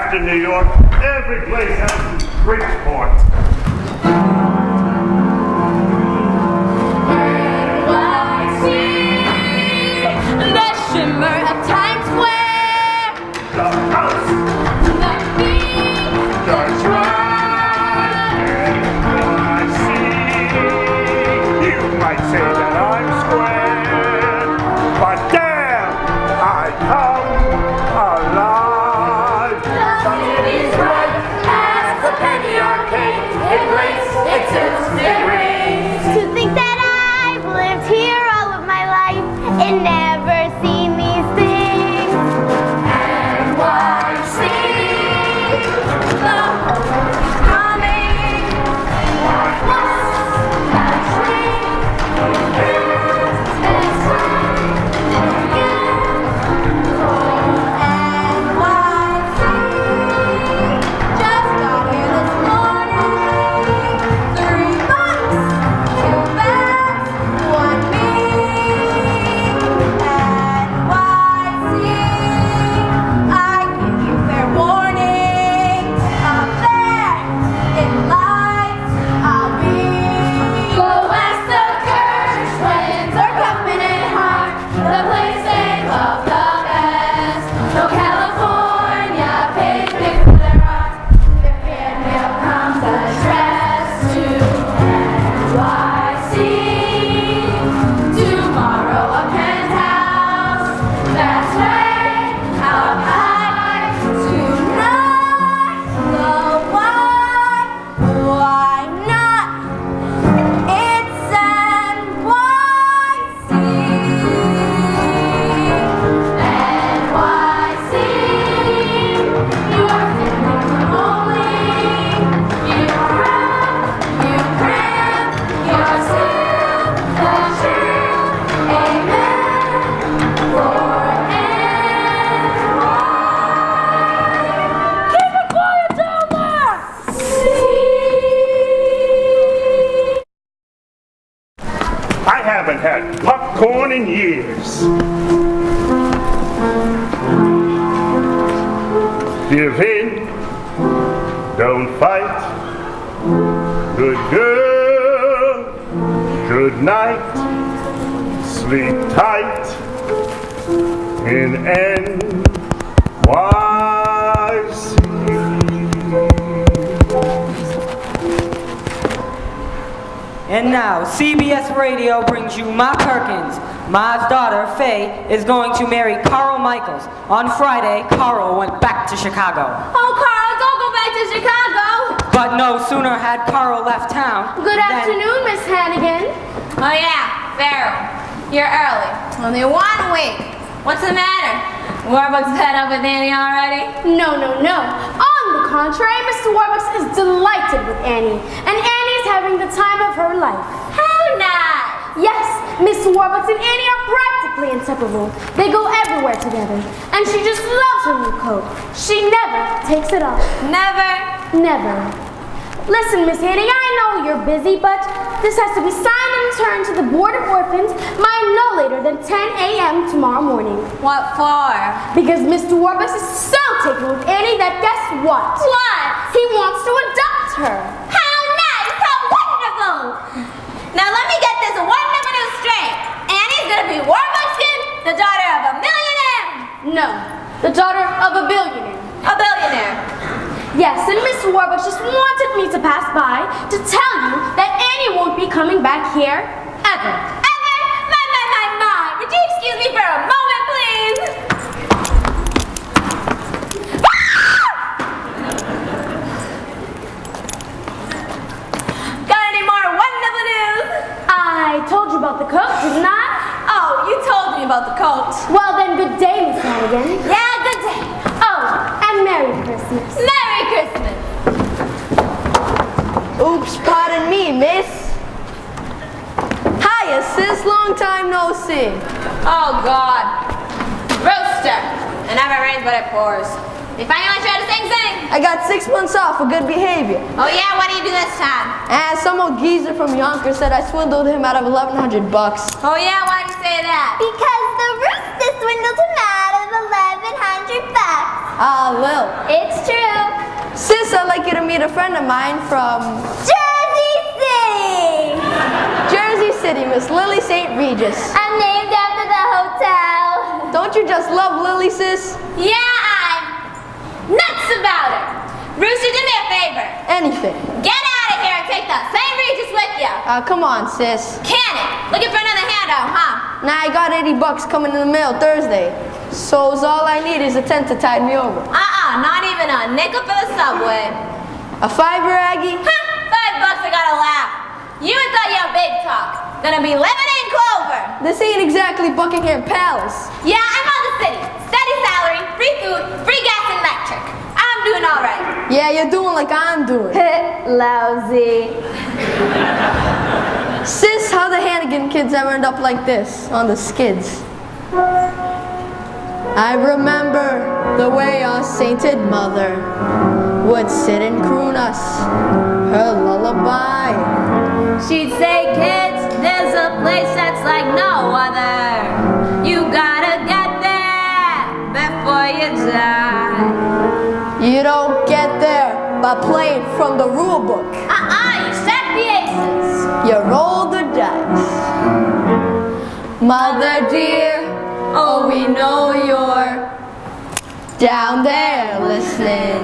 After New York, every place has its Bridgeport. N.Y.C. The shimmer of Times Square. The house. The beat. The drive. N.Y.C. You might say that I'm square, but damn, I come alive. The city's bright as the penny arcade. It blinks, it tilts, it rings. To think that I've lived here all of my life and never seen these things. N.Y.C. The hope is coming. What's that train? It's time again. N.Y.C. Just got here this morning. $3, 2 bags, 1 me. N.Y.C. I give you fair warning. Up there in lights, I'll be. Go ask the Kirsch twins are coming in hot. The place they love the best. No California picnic for their art. Their fan mail comes addressed to N.Y.C. Tomorrow a penthouse. That's right, out high. Tonight, the why not? It's N.Y.C. N.Y.C. You are feeling lonely. You cram, you're still the true amen for N.Y. Keep it quiet down there! I haven't had popcorn in years. Give in, don't fight. Good girl, good night. Sleep tight in N.Y.C. And now, CBS Radio brings you Ma Perkins. Ma's daughter, Faye, is going to marry Carl Michaels. On Friday, Carl went back to Chicago. Oh, Carl, don't go back to Chicago. But no sooner had Carl left town Good than- afternoon, Miss Hanigan. Oh yeah, Farrell. You're early. Only 1 week. What's the matter? Warbucks fed up with Annie already? No. On the contrary, Mr. Warbucks is delighted with Annie, and Annie's having the time of her life. How nice. Yes, Mr. Warbucks and Annie are practically inseparable. They go everywhere together, and she just loves her new coat. She never takes it off. Never. Listen, Miss Hanigan, I know you're busy, but this has to be signed and returned to the Board of Orphans by no later than 10 a.m. tomorrow morning. What for? Because Mr. Warbucks is so taken with Annie that guess what? What? He wants to adopt her. How nice! How wonderful! Now let me get this wonderful news straight. Annie's gonna be Warbuckskin, the daughter of a millionaire. No, the daughter of a billionaire. A billionaire. Yes, and Mr. Warbucks just wanted me to pass by to tell you that Annie won't be coming back here ever. Ever? My. Would you excuse me for a moment, please? Got any more wonderful news? I told you about the coat, didn't I? Oh, you told me about the coat. Well then, good day, Miss Hanigan. Yeah, good day. Oh, and Merry Christmas. Merry Christmas. Oops, pardon me, miss. Hiya, sis. Long time no see. Oh, God. Rooster. It never rains, but it pours. You finally try to sing. I got 6 months off for good behavior. Oh, yeah? What do you do this time? And some old geezer from Yonkers said I swindled him out of $1,100. Oh, yeah? Why'd you say that? Because the rooster swindled him out of $1,100. Ah, Lil. It's true. Sis, I'd like you to meet a friend of mine from Jersey City. Jersey City, Miss Lily St. Regis. I'm named after the hotel. Don't you just love Lily, sis? Yeah, I'm nuts about her. Rooster, do me a favor. Anything. Get out of here and take the St. Regis with you. Come on, sis. Can it? Looking for another handout, huh? Nah, I got $80 coming in the mail Thursday. So all I need is a tent to tide me over. Not even a nickel for the subway. A $5, Aggie? Huh, $5, I gotta laugh. You would thought you had big talk. Gonna be living in clover. This ain't exactly Buckingham Palace. Yeah, I'm on the city. Steady salary, free food, free gas and electric. I'm doing all right. Yeah, you're doing like I'm doing. Lousy. Sis, how the Hanigan kids ever end up like this on the skids? I remember the way our sainted mother would sit and croon us her lullaby. She'd say, kids, there's a place that's like no other. You gotta get there before you die. You don't get there by playing from the rule book. You stack the aces. You roll the dice. Mother dear, oh, we know you're down there listening.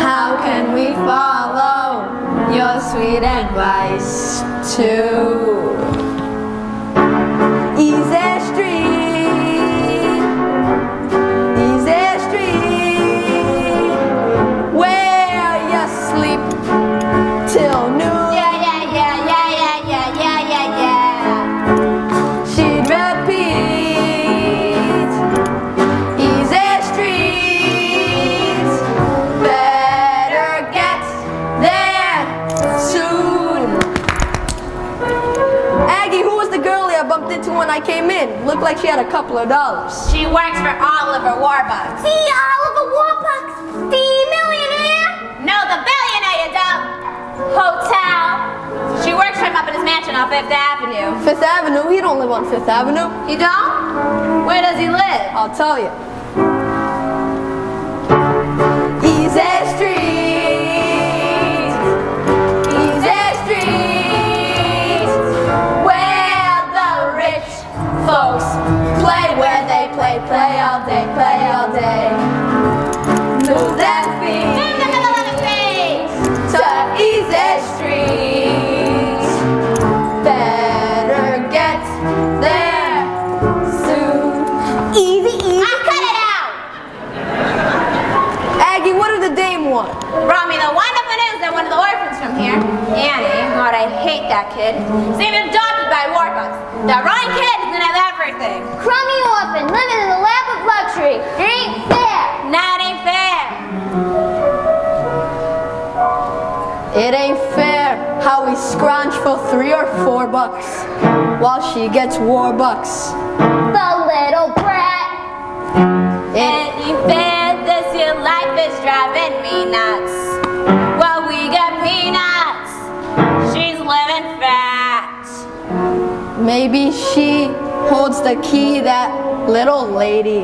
How can we follow your sweet advice to Easy Street, Easy Street, where you sleep till noon. She'd repeat, Easy Street, better get there soon. Aggie, who was the girlie I bumped into when I came in? Looked like she had a couple of dollars. She works for Oliver Warbucks. The Oliver Warbucks? The millionaire? No, the billionaire, you dumb. Hotel. She works for him up in his mansion on 5th Avenue. 5th Avenue? He don't live on 5th Avenue. You don't? Where does he live? I'll tell you. Easy Street, Easy Street, where the rich folks play, where they play all day, move their feet to Easy Street, better get there soon. Easy. Cut it out! Aggie, what did the dame want? Brought me the wonderful news that one of the orphans from here, Annie, God, I hate that kid, is being adopted by Warbucks. That right kid is gonna have everything. Crummy orphan, living in the lap of luxury. It ain't fair. Nah, it ain't fair. It ain't fair how we scrounge for $3 or $4 while she gets Warbucks. The little brat. It Ain't fair, this your life is driving me nuts. Well, we get peanuts. She's living fat. maybe she holds the key, that little lady,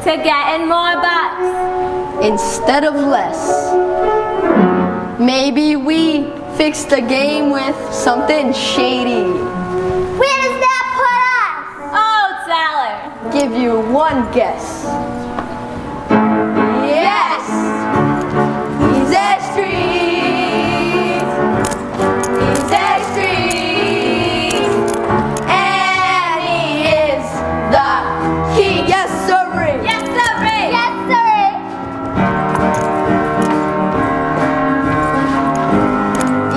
To getting more bucks. instead of less. Maybe we fix the game with something shady. Where does that put us? Oh, tell her. Give you one guess. Yes! Easy Street! Easy Street! And he is the key. Yes, sirree! Yes, sirree. Yes, sirree.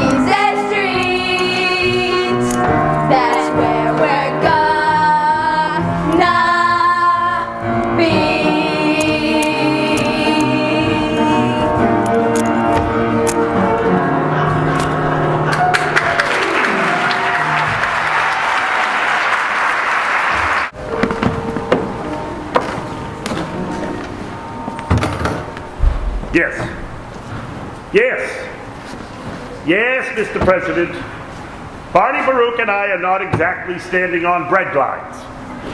Easy Street! That's where we're gonna be. Yes. Yes. Yes, Mr. President. Barney Baruch and I are not exactly standing on bread lines.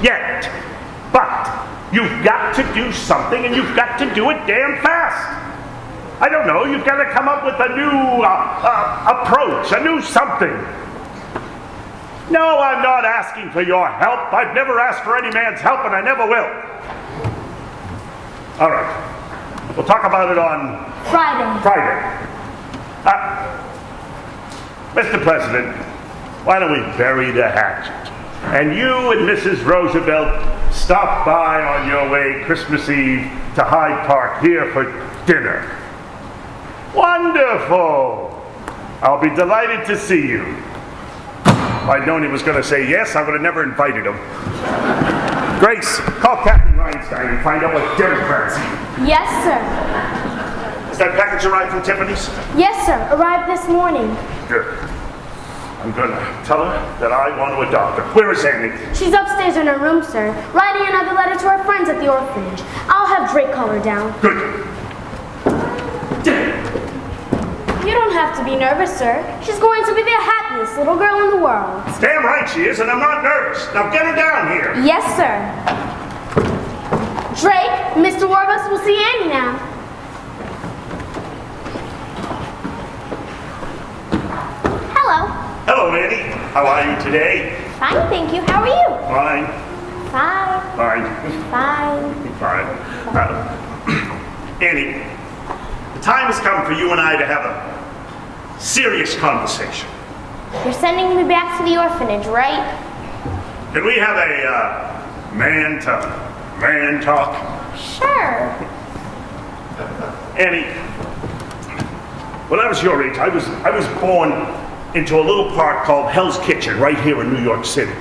Yet. But You've got to do something, and you've got to do it damn fast. I don't know, you've got to come up with a new approach, a new something. No, I'm not asking for your help. I've never asked for any man's help, and I never will. All right. We'll talk about it on Friday. Mr. President, why don't we bury the hatchet? And you and Mrs. Roosevelt stop by on your way Christmas Eve to Hyde Park here for dinner. Wonderful! I'll be delighted to see you. If I'd known he was going to say yes, I would have never invited him. Grace, call Captain Reinstein and find out what Democrats eat. Yes, sir. Has that package arrived from Tiffany's? Yes, sir. Arrived this morning. Good. I'm going to tell her that I want to adopt her. Where is Annie? She's upstairs in her room, sir, writing another letter to her friends at the orphanage. I'll have Drake call her down. Good. You don't have to be nervous, sir. She's going to be the happiest little girl in the world. Damn right she is, and I'm not nervous. Now get her down here. Yes, sir. Drake, Mr. Warbucks will see Annie now. Hello. Hello, Annie. How are you today? Fine, thank you. How are you? Fine. Fine. Fine. Fine. Fine. Annie, the time has come for you and I to have a serious conversation. You're sending me back to the orphanage, right? Can we have a man-to-man talk? Sure. Annie, when I was your age, I was born into a little park called Hell's Kitchen right here in New York City.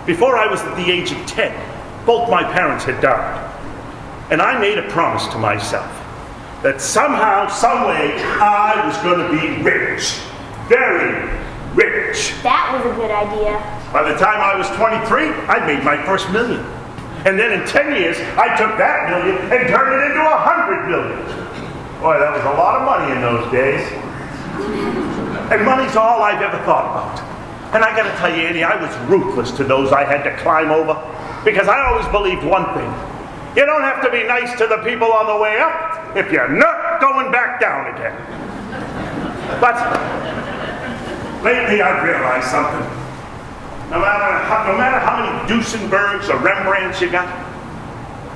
Before I was at the age of 10, both my parents had died. And I made a promise to myself that somehow, some way, I was going to be rich. Very rich. That was a good idea. By the time I was 23, I made my first million. And then in 10 years, I took that million and turned it into 100 million. Boy, that was a lot of money in those days. And money's all I've ever thought about. And I gotta tell you, Annie, I was ruthless to those I had to climb over, because I always believed one thing. You don't have to be nice to the people on the way up if you're not going back down again. But lately I've realized something. No matter how many Duesenbergs or Rembrandts you got,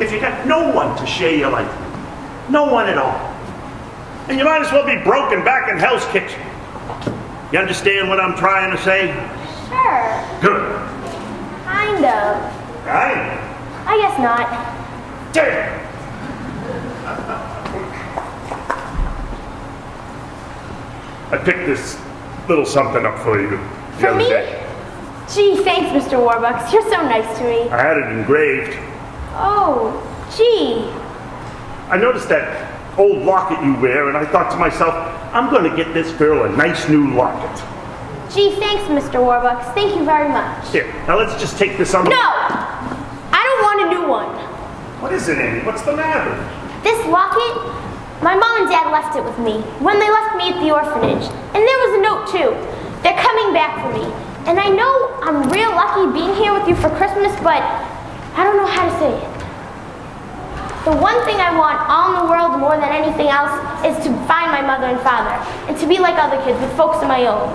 if you got no one to share your life with, no one at all, then you might as well be broken back in Hell's Kitchen. You understand what I'm trying to say? Sure. Good. Kind of. Right? I guess not. Damn. I picked this little something up for you the For other me? day. Gee, thanks, Mr. Warbucks. You're so nice to me. I had it engraved. Oh, gee. I noticed that old locket you wear, and I thought to myself, I'm going to get this girl a nice new locket. Gee, thanks, Mr. Warbucks. Thank you very much. Here, now let's just take this on. No! I don't want a new one. What is it, Annie? What's the matter? This locket? My mom and dad left it with me when they left me at the orphanage. And there was a note, too. They're coming back for me. And I know I'm real lucky being here with you for Christmas, but I don't know how to say it. The one thing I want all in the world more than anything else is to find my mother and father, and to be like other kids with folks of my own.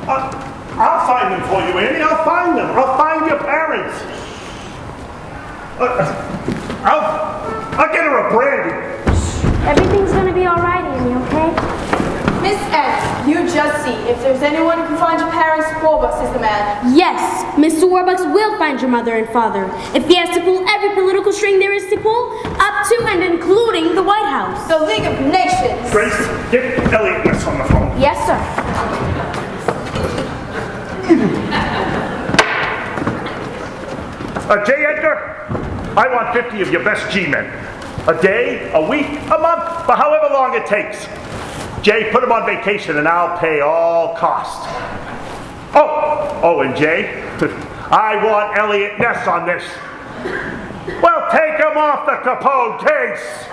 I'll find them for you, Annie. I'll find them. I'll find your parents. I'll get her a brandy. Everything's gonna be all right, Annie, okay? Miss N, you just see. If there's anyone who can find your parents, Warbucks is the man. Yes, Mr. Warbucks will find your mother and father if he has to pull every political string there is to pull, up to and including the White House. The League of Nations. Grace, get Elliot Ness on the phone. Yes, sir. J. Edgar, I want 50 of your best G-men. A day, a week, a month, for however long it takes. Jay, put them on vacation and I'll pay all costs. Oh, and Jay, I want Elliot Ness on this. Well, take him off the Capone case.